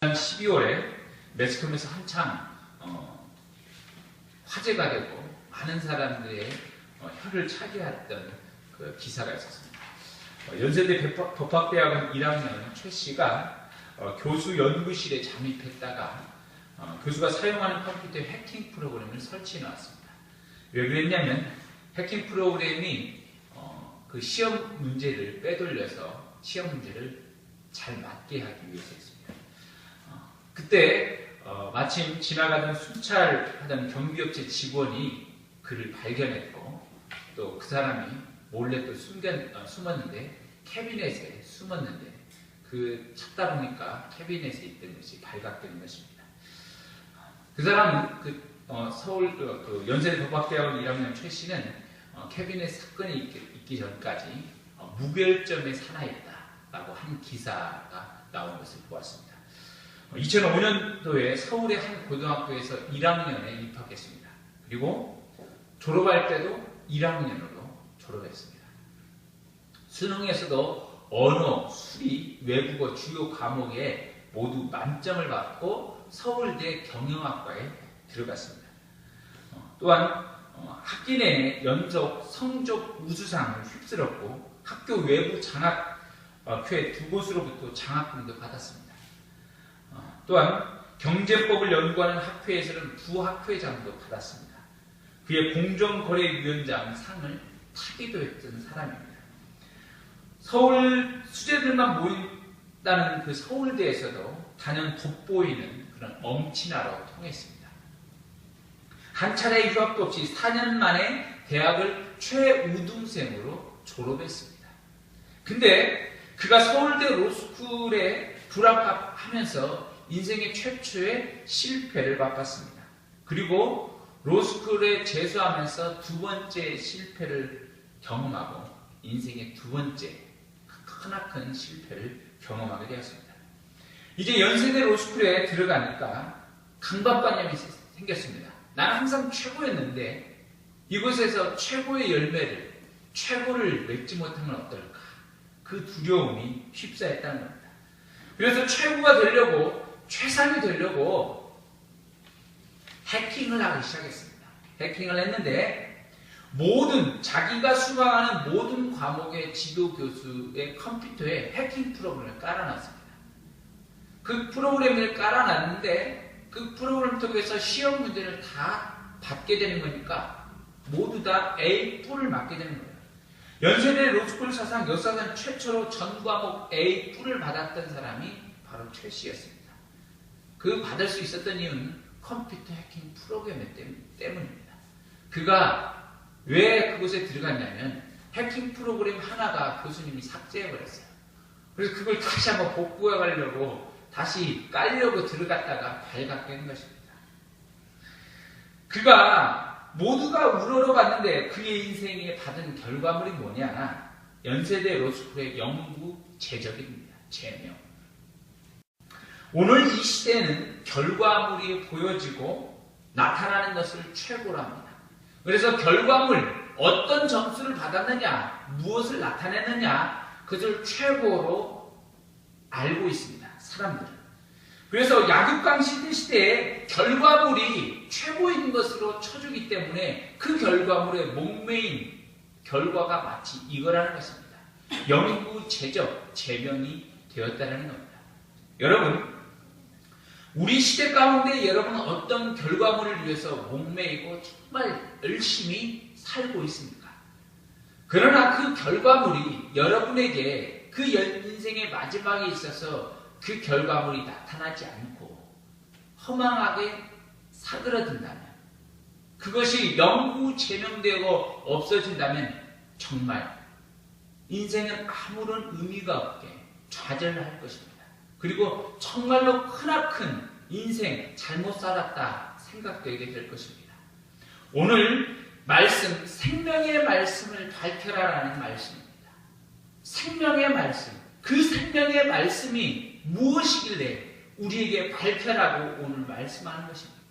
12월에 매스컴에서 한창 화제가 되고 많은 사람들의 혀를 차지했던 그 기사가 있었습니다. 연세대 법학대학원 1학년 최 씨가 교수 연구실에 잠입했다가 교수가 사용하는 컴퓨터에 해킹 프로그램을 설치해 놨습니다. 왜 그랬냐면 해킹 프로그램이 그 시험 문제를 빼돌려서 시험 문제를 잘 맞게 하기 위해서였습니다. 그때 마침 지나가던 순찰하던 경비업체 직원이 그를 발견했고 또 그 사람이 몰래 또 숨었는데 캐비넷에 숨었는데 그 찾다 보니까 캐비넷에 있던 것이 발각된 것입니다. 그 사람은 서울 연세대 법학대학원 1학년 최 씨는 캐비넷 사건이 있기 전까지 무결점에 사나이했다라고 한 기사가 나온 것을 보았습니다. 2005년도에 서울의 한 고등학교에서 1학년에 입학했습니다. 그리고 졸업할 때도 1학년으로 졸업했습니다. 수능에서도 언어, 수리, 외국어 주요 과목에 모두 만점을 받고 서울대 경영학과에 들어갔습니다. 또한 학기 내내 연속 성적 우수상을 휩쓸었고 학교 외부 장학회 2곳으로부터 장학금도 받았습니다. 또한 경제법을 연구하는 학회에서는 부학회장도 받았습니다. 그의 공정거래위원장 상을 타기도 했던 사람입니다. 서울 수재들만 모인다는 그 서울대에서도 단연 돋보이는 그런 엄친아로 통했습니다. 한 차례 휴학도 없이 4년 만에 대학을 최우등생으로 졸업했습니다. 근데 그가 서울대 로스쿨에 불합격하면서 인생의 최초의 실패를 맛봤습니다. 그리고 로스쿨에 재수하면서 두 번째 실패를 경험하고 인생의 두 번째 크나큰 실패를 경험하게 되었습니다. 이제 연세대 로스쿨에 들어가니까 강박관념이 생겼습니다. 나는 항상 최고였는데 이곳에서 최고의 열매를, 최고를 맺지 못하면 어떨까? 그 두려움이 휩싸였다는 겁니다. 그래서 최고가 되려고, 최상이 되려고 해킹을 하기 시작했습니다. 해킹을 했는데 자기가 수강하는 모든 과목의 지도 교수의 컴퓨터에 해킹 프로그램을 깔아놨습니다. 그 프로그램을 깔아놨는데 그 프로그램 통해서 시험 문제를 다 받게 되는 거니까 모두 다 A+을 맞게 되는 거예요. 연세대 로스쿨 사상 역사상 최초로 전 과목 A+을 받았던 사람이 바로 최 씨였습니다. 그 받을 수 있었던 이유는 컴퓨터 해킹 프로그램 때문입니다. 그가 왜 그곳에 들어갔냐면 해킹 프로그램 하나가 교수님이 삭제해버렸어요. 그래서 그걸 다시 한번 복구해 가려고 다시 깔려고 들어갔다가 발각된 것입니다. 그가 모두가 우러러봤는데 그의 인생에 받은 결과물이 뭐냐? 연세대 로스쿨의 연구 제적입니다. 제명. 오늘 이 시대는 결과물이 보여지고 나타나는 것을 최고로 합니다. 그래서 결과물, 어떤 점수를 받았느냐, 무엇을 나타냈느냐, 그것을 최고로 알고 있습니다. 사람들은. 그래서 약육강 시대에 결과물이 최고인 것으로 쳐주기 때문에 그 결과물에 목매인 결과가 마치 이거라는 것입니다. 연구 제적, 제명이 되었다는 겁니다. 여러분, 우리 시대 가운데 여러분은 어떤 결과물을 위해서 목매이고 정말 열심히 살고 있습니까? 그러나 그 결과물이 여러분에게 그 인생의 마지막에 있어서 그 결과물이 나타나지 않고 허망하게 사그러든다면, 그것이 영구 제명되고 없어진다면 정말 인생은 아무런 의미가 없게 좌절할 것입니다. 그리고 정말로 크나큰 인생 잘못 살았다 생각되게 될 것입니다. 오늘 말씀, 생명의 말씀을 밝혀라라는 말씀입니다. 생명의 말씀, 그 생명의 말씀이 무엇이길래 우리에게 밝혀라고 오늘 말씀하는 것입니까?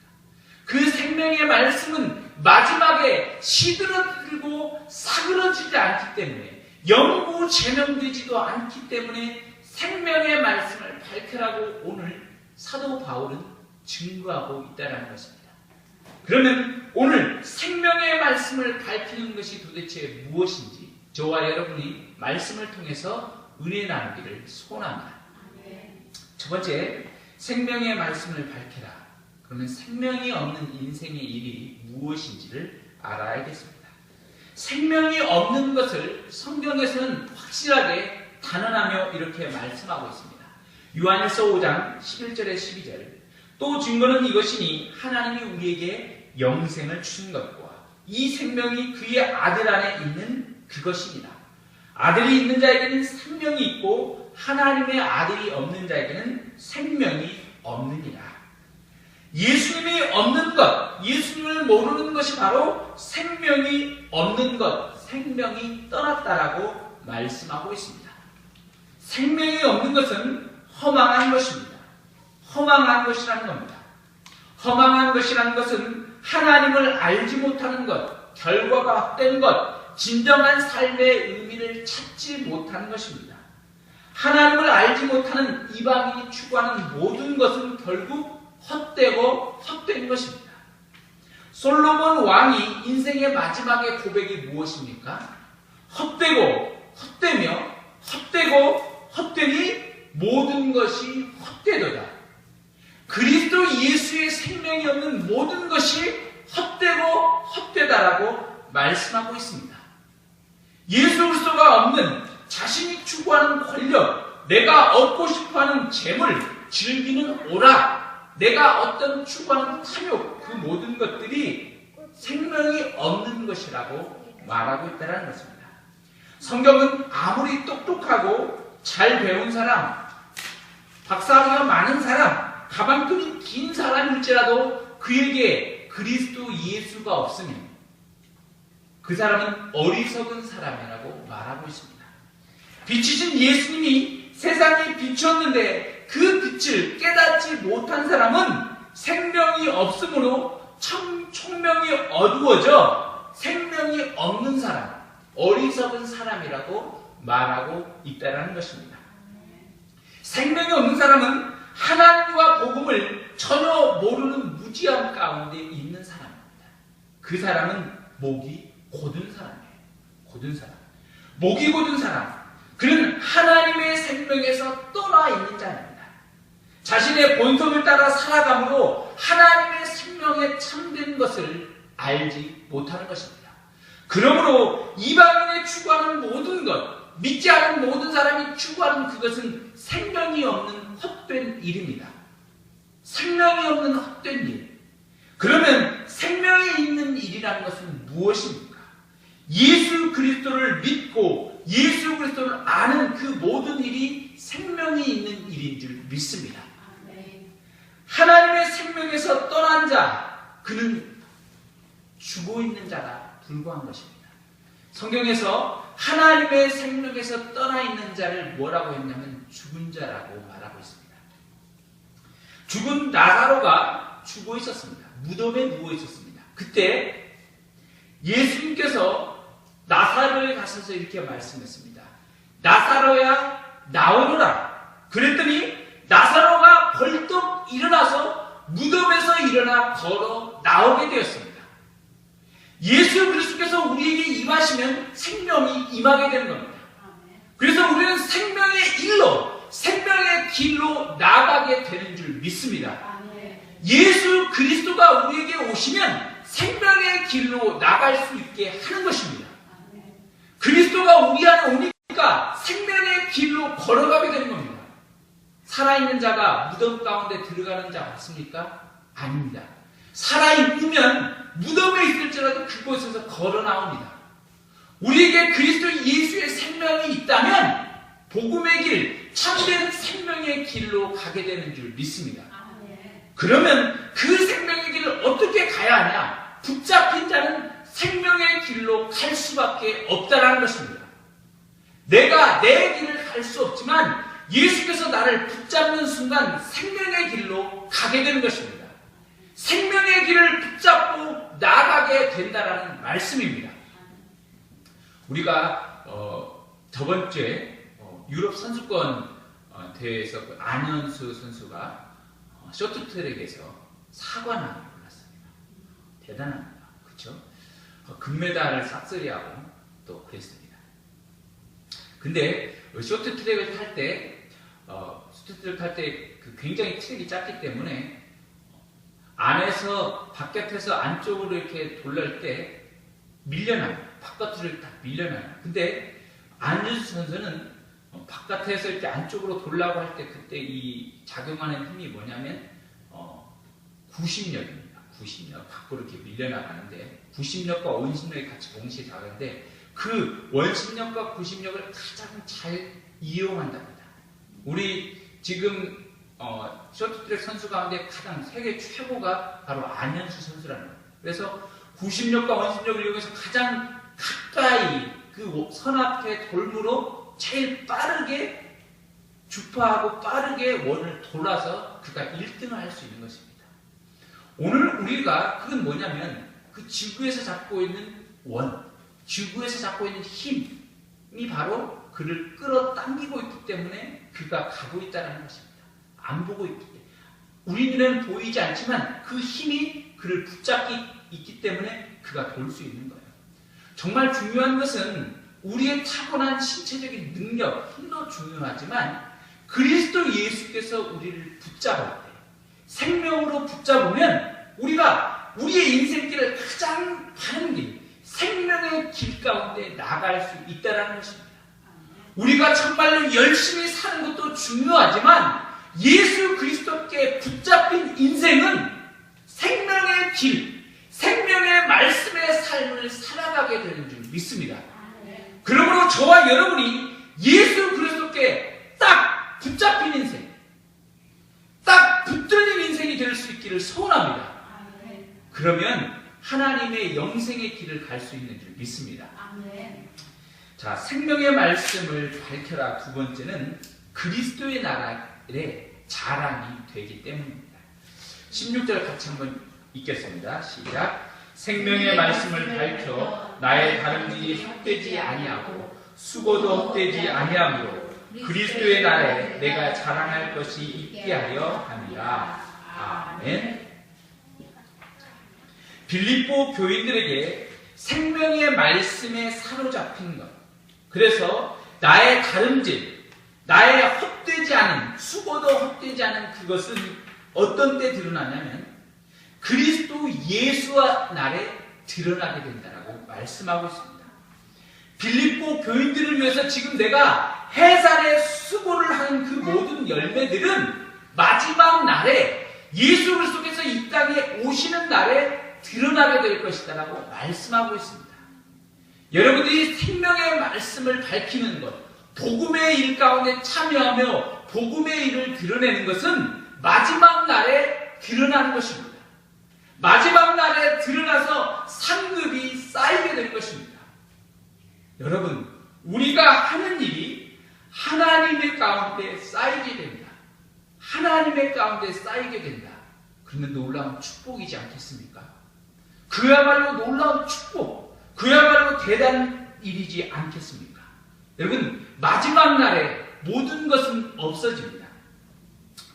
그 생명의 말씀은 마지막에 시들어들고 사그러지지 않기 때문에, 영구 제명되지도 않기 때문에 생명의 말씀을 밝혀라고 오늘 사도 바울은 증거하고 있다는 것입니다. 그러면 오늘 생명의 말씀을 밝히는 것이 도대체 무엇인지 저와 여러분이 말씀을 통해서 은혜 나누기를 소원합니다. 첫 번째, 생명의 말씀을 밝혀라. 그러면 생명이 없는 인생의 일이 무엇인지를 알아야겠습니다. 생명이 없는 것을 성경에서는 확실하게 단언하며 이렇게 말씀하고 있습니다. 요한일서 5장 11절에 12절. 또 증거는 이것이니 하나님이 우리에게 영생을 주신 것과 이 생명이 그의 아들 안에 있는 그것이니라. 아들이 있는 자에게는 생명이 있고 하나님의 아들이 없는 자에게는 생명이 없느니라. 예수님이 없는 것, 예수님을 모르는 것이 바로 생명이 없는 것, 생명이 떠났다라고 말씀하고 있습니다. 생명이 없는 것은 허망한 것입니다. 허망한 것이라는 겁니다. 허망한 것이라는 것은 하나님을 알지 못하는 것, 결과가 헛된 것, 진정한 삶의 의미를 찾지 못하는 것입니다. 하나님을 알지 못하는 이방인이 추구하는 모든 것은 결국 헛되고 헛된 것입니다. 솔로몬 왕이 인생의 마지막의 고백이 무엇입니까? 헛되고 헛되며 헛되고 헛되니 모든 것이 헛되도다. 그리스도 예수의 생명이 없는 모든 것이 헛되고 헛되다라고 말씀하고 있습니다. 예수 그리스도가 없는 자신이 추구하는 권력, 내가 얻고 싶어하는 재물, 즐기는 오락, 내가 어떤 추구하는 탐욕, 그 모든 것들이 생명이 없는 것이라고 말하고 있다는 것입니다. 성경은 아무리 똑똑하고 잘 배운 사람, 박사학위가 많은 사람, 가방끈이 긴 사람일지라도 그에게 그리스도 예수가 없으면 그 사람은 어리석은 사람이라고 말하고 있습니다. 빛이신 예수님이 세상에 비추었는데 그 빛을 깨닫지 못한 사람은 생명이 없으므로 총명이 어두워져 생명이 없는 사람, 어리석은 사람이라고 말하고 있다는 것입니다. 생명이 없는 사람은 하나님과 복음을 전혀 모르는 무지함 가운데 있는 사람입니다. 그 사람은 목이 곧은 사람이에요. 곧은 사람. 목이 곧은 사람. 그는 하나님의 생명에서 떠나 있는 자입니다. 자신의 본성을 따라 살아감으로 하나님의 생명에 참된 것을 알지 못하는 것입니다. 그러므로 이방인이 추구하는 모든 것, 믿지 않은 모든 사람이 추구하는 그것은 생명이 없는 헛된 일입니다. 생명이 없는 헛된 일. 그러면 생명이 있는 일이라는 것은 무엇입니까? 예수 그리스도를 믿고 예수 그리스도를 아는 그 모든 일이 생명이 있는 일인 줄 믿습니다. 하나님의 생명에서 떠난 자, 그는 죽어 있는 자가 불과한 것입니다. 성경에서 하나님의 생명에서 떠나 있는 자를 뭐라고 했냐면 죽은 자라고 말하고 있습니다. 죽은 나사로가 죽어 있었습니다. 무덤에 누워 있었습니다. 그때 예수님께서 나사로에 가셔서 이렇게 말씀했습니다. 나사로야 나오너라. 그랬더니 나사로가 벌떡 일어나서 무덤에서 일어나 걸어 나오게 되었습니다. 예수 그리스도께서 우리에게 임하시면 생명이 임하게 되는 겁니다. 그래서 우리는 생명의 일로, 생명의 길로 나아가게 되는 줄 믿습니다. 예수 그리스도가 우리에게 오시면 생명의 길로 나갈 수 있게 하는 것입니다. 그리스도가 우리 안에 오니까 생명의 길로 걸어가게 되는 겁니다. 살아있는 자가 무덤 가운데 들어가는 자 맞습니까? 아닙니다. 살아있으면 무덤에 있을지라도 그곳에서 걸어 나옵니다. 우리에게 그리스도 예수의 생명이 있다면 복음의 길, 참된 생명의 길로 가게 되는 줄 믿습니다. 그러면 그 생명의 길을 어떻게 가야 하냐? 붙잡힌 자는 생명의 길로 갈 수밖에 없다는 것입니다. 내가 내 길을 갈 수 없지만 예수께서 나를 붙잡는 순간 생명의 길로 가게 되는 것입니다. 생명의 길을 붙잡고 나가게 된다는 말씀입니다. 우리가 저번 주에 유럽 선수권 대회에서 그 안현수 선수가 쇼트트랙에서 사관왕을 올랐습니다. 대단합니다. 그렇죠? 금메달을 싹쓸이하고 또 그랬습니다. 근데 쇼트트랙을 탈 때 그 굉장히 트랙이 짧기 때문에 바깥에서 안쪽으로 이렇게 돌릴 때 밀려나요. 바깥으로 딱 밀려나요. 근데 안준수 선수는 바깥에서 이렇게 안쪽으로 돌라고 할 때 그때 이 작용하는 힘이 뭐냐면 구심력입니다. 구심력. 밖으로 이렇게 밀려나가는데 구심력과 원심력이 같이 동시에 작용하는데 그 원심력과 구심력을 가장 잘 이용한답니다. 우리 지금 쇼트트랙 선수 가운데 가장 세계 최고가 바로 안현수 선수라는 거예요. 그래서 구심력과 원심력을 이용해서 가장 가까이 그 선 앞에 돌무로 제일 빠르게 주파하고 빠르게 원을 돌아서 그가 1등을 할 수 있는 것입니다. 오늘 우리가 그건 뭐냐면 그 지구에서 잡고 있는 지구에서 잡고 있는 힘이 바로 그를 끌어당기고 있기 때문에 그가 가고 있다는 것입니다. 안 보고 있기 때문에 우리 눈에는 보이지 않지만 그 힘이 그를 붙잡고 있기 때문에 그가 돌 수 있는 거예요. 정말 중요한 것은 우리의 타고난 신체적인 능력, 힘도 중요하지만 그리스도 예수께서 우리를 붙잡을 때 생명으로 붙잡으면 우리가 우리의 인생길을 가장 바른 길, 생명의 길 가운데 나갈 수 있다는 것입니다. 우리가 정말로 열심히 사는 것도 중요하지만 예수 그리스도께 붙잡힌 인생은 생명의 길, 생명의 말씀의 삶을 살아가게 되는 줄 믿습니다. 그러므로 저와 여러분이 예수 그리스도께 딱 붙잡힌 인생, 딱 붙들린 인생이 될 수 있기를 소원합니다. 그러면 하나님의 영생의 길을 갈 수 있는 줄 믿습니다. 자, 생명의 말씀을 밝혀라. 두 번째는 그리스도의 나라의 자랑이 되기 때문입니다. 16절 같이 한번 읽겠습니다. 시작. 생명의 말씀을 밝혀 나의 다름질이 헛되지 아니하고 수고도 헛되지 아니하므로 그리스도의 날에 내가 자랑할 것이 있게 하려 함이라. 아멘. 빌립보 교인들에게 생명의 말씀에 사로잡힌 것, 그래서 나의 다름질, 나의 헛되지 않은, 수고도 헛되지 않은 그것은 어떤 때 드러나냐면 그리스도 예수와 날에 드러나게 된다라고 말씀하고 있습니다. 빌립보 교인들을 위해서 지금 내가 해산의 수고를 하는 그 모든 열매들은 마지막 날에 예수 그리스도께서 이 땅에 오시는 날에 드러나게 될 것이다라고 말씀하고 있습니다. 여러분들이 생명의 말씀을 밝히는 것, 복음의 일 가운데 참여하며 복음의 일을 드러내는 것은 마지막 날에 드러나는 것입니다. 마지막 날에 드러나서 상급이 쌓이게 될 것입니다. 여러분, 우리가 하는 일이 하나님의 가운데 쌓이게 된다. 하나님의 가운데 쌓이게 된다. 그러면 놀라운 축복이지 않겠습니까? 그야말로 놀라운 축복, 그야말로 대단한 일이지 않겠습니까? 여러분, 마지막 날에 모든 것은 없어집니다.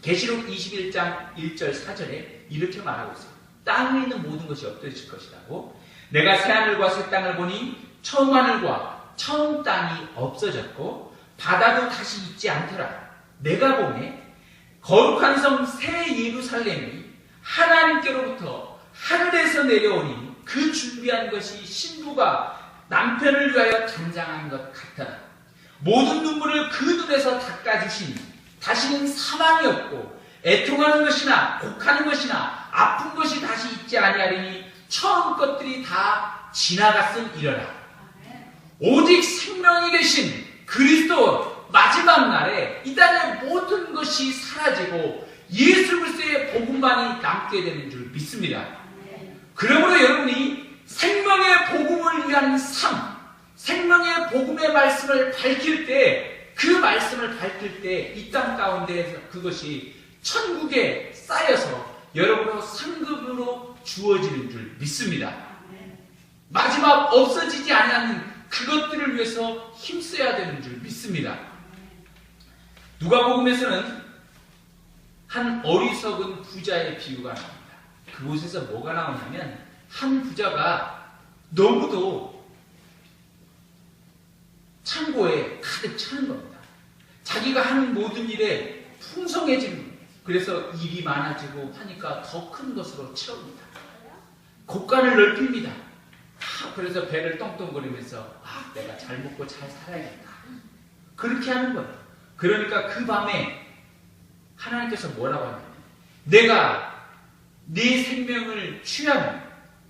계시록 21장 1절 4절에 이렇게 말하고 있습니다. 땅에 있는 모든 것이 없어질 것이라고. 내가 새하늘과 새 땅을 보니 처음 하늘과 처음 땅이 없어졌고 바다도 다시 있지 않더라. 내가 보매 거룩한 성 새 예루살렘이 하나님께로부터 하늘에서 내려오니 그 준비한 것이 신부가 남편을 위하여 단장한 것 같더라. 모든 눈물을 그 눈에서 닦아주시니 다시는 사망이 없고 애통하는 것이나 곡하는 것이나 아픈 것이 다시 있지 아니하리니 처음 것들이 다 지나갔음 이러라. 오직 생명이 되신 그리스도 마지막 날에 이 땅의 모든 것이 사라지고 예수 그리스도의 복음만이 남게 되는 줄 믿습니다. 그러므로 여러분이 생명의 복음을 위한 삶, 생명의 복음의 말씀을 밝힐 때, 그 말씀을 밝힐 때 이 땅 가운데에서 그것이 천국에 쌓여서 여러분의 상급으로 주어지는 줄 믿습니다. 마지막 없어지지 않는 그것들을 위해서 힘써야 되는 줄 믿습니다. 누가복음에서는 한 어리석은 부자의 비유가 나옵니다. 그곳에서 뭐가 나오냐면 한 부자가 너무도 창고에 가득 차는 겁니다. 자기가 하는 모든 일에 풍성해지는 겁니다. 그래서 일이 많아지고 하니까 더 큰 것으로 채웁니다. 곳간을 넓힙니다. 그래서 배를 떵떵거리면서 내가 잘 먹고 잘 살아야겠다. 그렇게 하는 거예요. 그러니까 그 밤에 하나님께서 뭐라고 하냐면 내가 네 생명을 취하면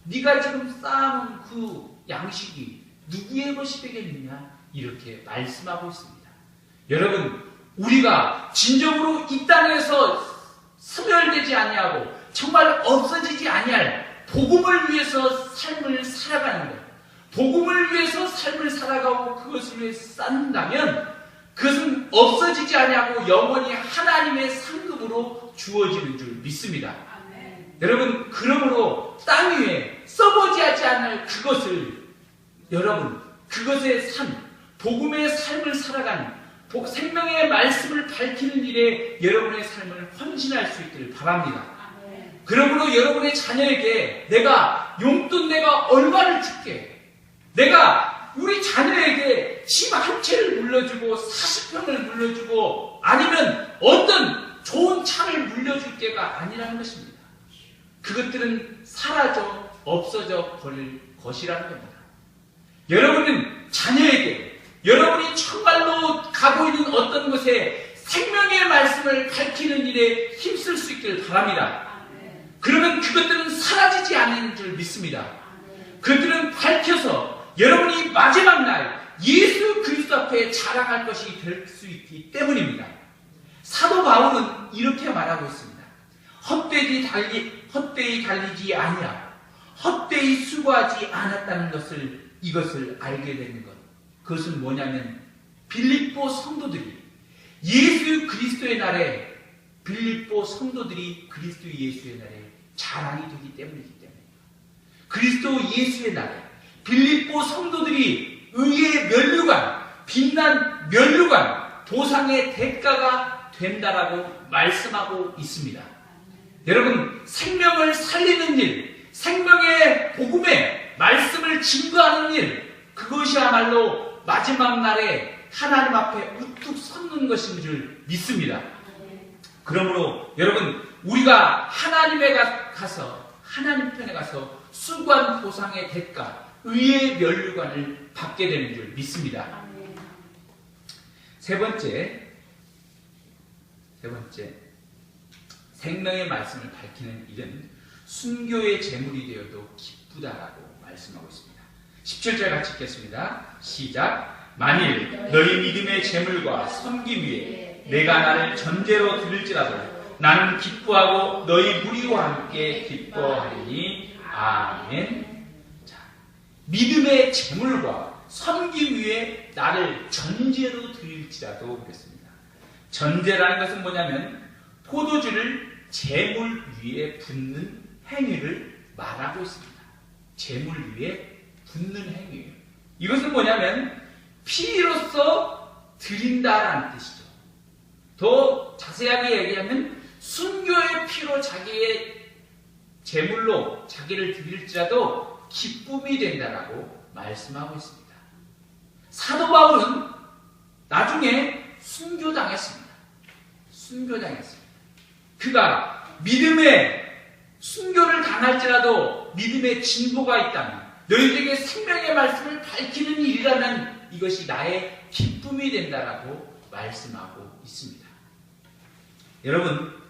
네가 지금 쌓아놓은 그 양식이 누구의 것이 되겠느냐 이렇게 말씀하고 있습니다. 여러분 우리가 진정으로 이 땅에서 스멸되지 아니하고 정말 없어지지 아니할 복음을 위해서 삶을 살아가는 것, 복음을 위해서 삶을 살아가고 그것을 위해서 쌓는다면 그것은 없어지지 아니하고 영원히 하나님의 상급으로 주어지는 줄 믿습니다. 아멘. 여러분 그러므로 땅 위에 썩어지지 않을 그것을 여러분 그것의 삶, 복음의 삶을 살아가는 생명의 말씀을 밝히는 일에 여러분의 삶을 헌신할 수 있기를 바랍니다. 아멘. 그러므로 여러분의 자녀에게 내가 용돈 내가 얼마를 줄게, 내가 우리 자녀에게 집 한 채를 물려주고 40평을 물려주고 아니면 어떤 좋은 차를 물려줄 게가 아니라는 것입니다. 그것들은 사라져 없어져 버릴 것이라는 겁니다. 여러분은 자녀에게 여러분이 정말로 가고 있는 어떤 곳에 생명의 말씀을 밝히는 일에 힘쓸 수 있기를 바랍니다. 그러면 그것들은 사라지지 않는 줄 믿습니다. 그것들은 밝혀서 여러분이 마지막 날 예수 그리스도 앞에 자랑할 것이 될 수 있기 때문입니다. 사도 바울은 이렇게 말하고 있습니다. 헛되이 달리지 아니하고 헛되이 수고하지 않았다는 것을 이것을 알게 되는 것. 그것은 뭐냐면 빌립보 성도들이 예수 그리스도의 날에 빌립보 성도들이 그리스도 예수의 날에 자랑이 되기 때문이기 때문입니다. 그리스도 예수의 날에 빌립보 성도들이 의의 면류관, 빛난 면류관, 보상의 대가가 된다라고 말씀하고 있습니다. 여러분, 생명을 살리는 일, 생명의 복음의 말씀을 증거하는 일, 그것이야말로 마지막 날에 하나님 앞에 우뚝 섰는 것인 줄 믿습니다. 그러므로 여러분, 우리가 하나님에 가서 하나님 편에 가서 수고한 보상의 대가, 의의 면류관을 받게 되는 줄 믿습니다. 세 번째, 생명의 말씀을 밝히는 일은 순교의 제물이 되어도 기쁘다라고 말씀하고 있습니다. 17절 같이 읽겠습니다. 시작. 만일 너희 믿음의 제물과 섬김 위에 내가 나를 전제로 드릴지라도 나는 기뻐하고 너희 무리와 함께 기뻐하리니 아멘. 자, 믿음의 제물과 섬김 위에 나를 전제로 드릴지라도 그랬습니다. 전제라는 것은 뭐냐면 포도주를 제물 위에 붓는 행위를 말하고 있습니다. 제물 위에 붓는 행위예요. 이것은 뭐냐면 피로써 드린다라는 뜻이죠. 더 자세하게 얘기하면 순교의 피로 자기의 제물로 자기를 드릴지라도 기쁨이 된다라고 말씀하고 있습니다. 사도 바울은 나중에 순교당했습니다. 그가 믿음의 순교를 당할지라도 믿음의 진보가 있다면 너희들에게 생명의 말씀을 밝히는 일이라면 이것이 나의 기쁨이 된다라고 말씀하고 있습니다. 여러분,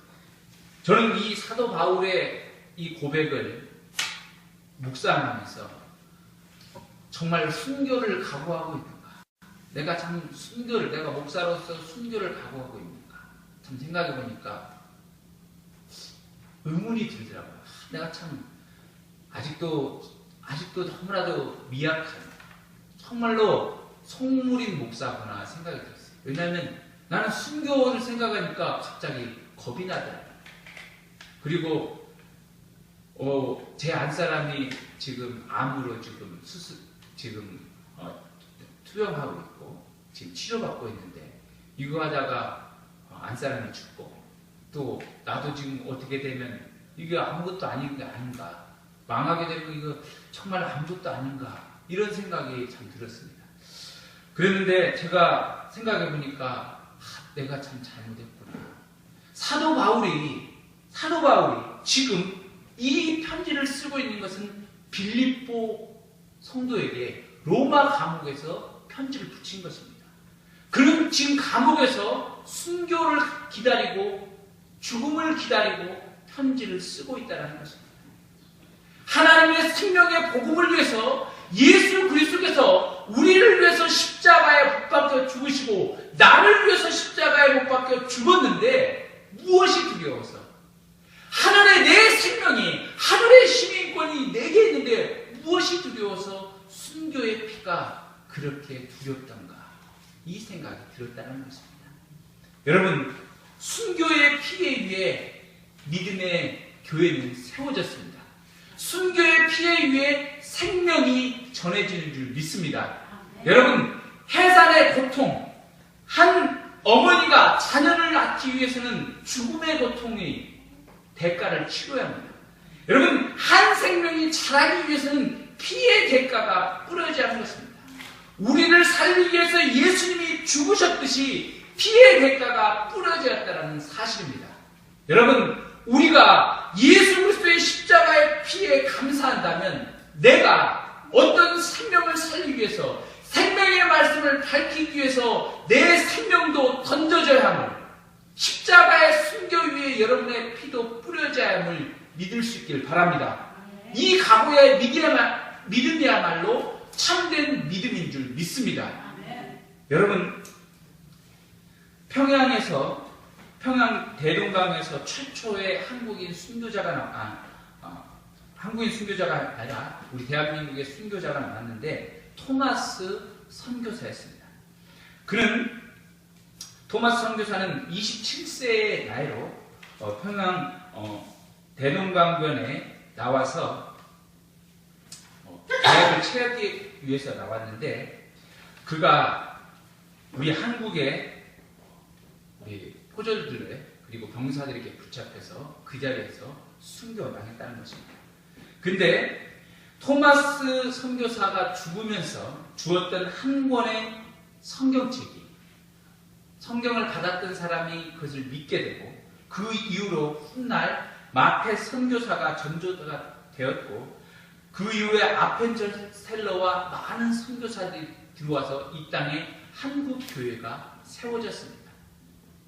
저는 이 사도 바울의 이 고백을 묵상하면서 정말 순교를 각오하고 있는가? 내가 참 내가 목사로서 순교를 각오하고 있는가? 참 생각해 보니까 의문이 들더라고요. 내가 참 아직도 너무나도 미약한 정말로 속물인 목사구나 생각이 들었어요. 왜냐하면 나는 순교를 생각하니까 갑자기 겁이 나더라고요. 그리고 제 안사람이 지금 암으로 투병하고 있고 지금 치료받고 있는데 이거 하다가 안사람이 죽고 또 나도 지금 어떻게 되면 이게 아무것도 아닌 게 아닌가, 망하게 되면 이거 정말 아무것도 아닌가, 이런 생각이 참 들었습니다. 그랬는데 제가 생각해 보니까 내가 참 잘못했구나. 사도 바울이 지금 이 편지를 쓰고 있는 것은 빌립보 성도에게 로마 감옥에서 편지를 붙인 것입니다. 그는 지금 감옥에서 순교를 기다리고 죽음을 기다리고 편지를 쓰고 있다는 것입니다. 하나님의 생명의 복음을 위해서 예수 그리스도께서 우리를 위해서 십자가에 못 박혀 죽으시고 나를 위해서 십자가에 못 박혀 죽었는데 무엇이 두려워서? 하늘의 내 생명이, 하늘의 시민권이 내게 있는데 무엇이 두려워서 순교의 피가 그렇게 두렵던가, 이 생각이 들었다는 것입니다. 여러분, 순교의 피에 의해 믿음의 교회는 세워졌습니다. 순교의 피에 의해 생명이 전해지는 줄 믿습니다. 여러분, 해산의 고통, 한 어머니가 자녀를 낳기 위해서는 죽음의 고통의 대가를 치러야 합니다. 여러분, 한 생명이 자라기 위해서는 피의 대가가 뿌려져야 하는 것입니다. 우리를 살리기 위해서 예수님이 죽으셨듯이 피의 대가가 뿌려졌다는 사실입니다. 여러분, 우리가 예수 그리스도의 십자가의 피에 감사한다면 내가 어떤 생명을 살리기 위해서, 생명의 말씀을 밝히기 위해서 내 생명도 던져져야 함을, 십자가의 순교 위에 여러분의 피도 뿌려져야 함을 믿을 수 있길 바랍니다. 이 각오의 믿음이야말로 참된 믿음인 줄 믿습니다. 여러분, 평양 대동강에서 최초의 한국인 순교자가 아니라 우리 대한민국의 순교자가 나왔는데 토마스 선교사였습니다. 토마스 선교사는 27세의 나이로 평양 대동강변에 나와서 대학을 취하기 위해서 나왔는데, 그가 우리 한국의 우리 포졸들에 그리고 병사들에게 붙잡혀서 그 자리에서 순교당했다는 것입니다. 근데 토마스 선교사가 죽으면서 주었던 한 권의 성경책이, 성경을 받았던 사람이 그것을 믿게 되고 그 이후로 훗날 마태 선교사가 전도자가 되었고, 그 이후에 아펜젤셀러와 많은 선교사들이 들어와서 이 땅에 한국 교회가 세워졌습니다.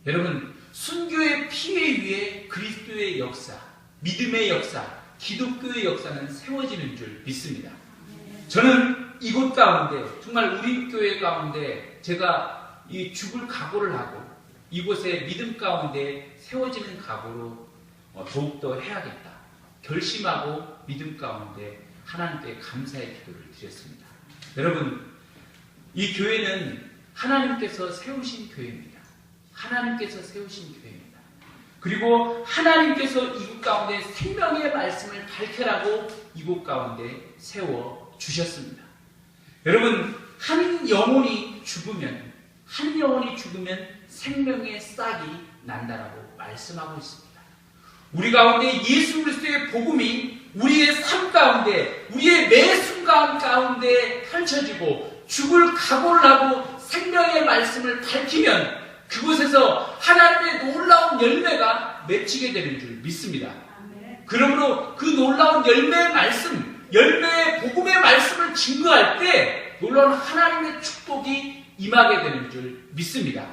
여러분, 순교의 피에 의해 그리스도의 역사, 믿음의 역사, 기독교의 역사는 세워지는 줄 믿습니다. 저는 이곳 가운데, 정말 우리 교회 가운데 제가 이 죽을 각오를 하고 이곳에 믿음 가운데 세워지는 각오로 더욱더 해야겠다 결심하고 믿음 가운데 하나님께 감사의 기도를 드렸습니다. 여러분, 이 교회는 하나님께서 세우신 교회입니다. 하나님께서 세우신 교회입니다. 그리고 하나님께서 이곳 가운데 생명의 말씀을 밝혀라고 이곳 가운데 세워주셨습니다. 여러분, 한 영혼이 죽으면 생명의 싹이 난다라고 말씀하고 있습니다. 우리 가운데 예수 그리스도의 복음이 우리의 삶 가운데, 우리의 매 순간 가운데 펼쳐지고 죽을 각오를 하고 생명의 말씀을 밝히면 그곳에서 하나님의 놀라운 열매가 맺히게 되는 줄 믿습니다. 그러므로 그 놀라운 열매의 말씀, 열매의 복음의 말씀을 증거할 때 놀라운 하나님의 축복이 임하게 되는 줄 믿습니다.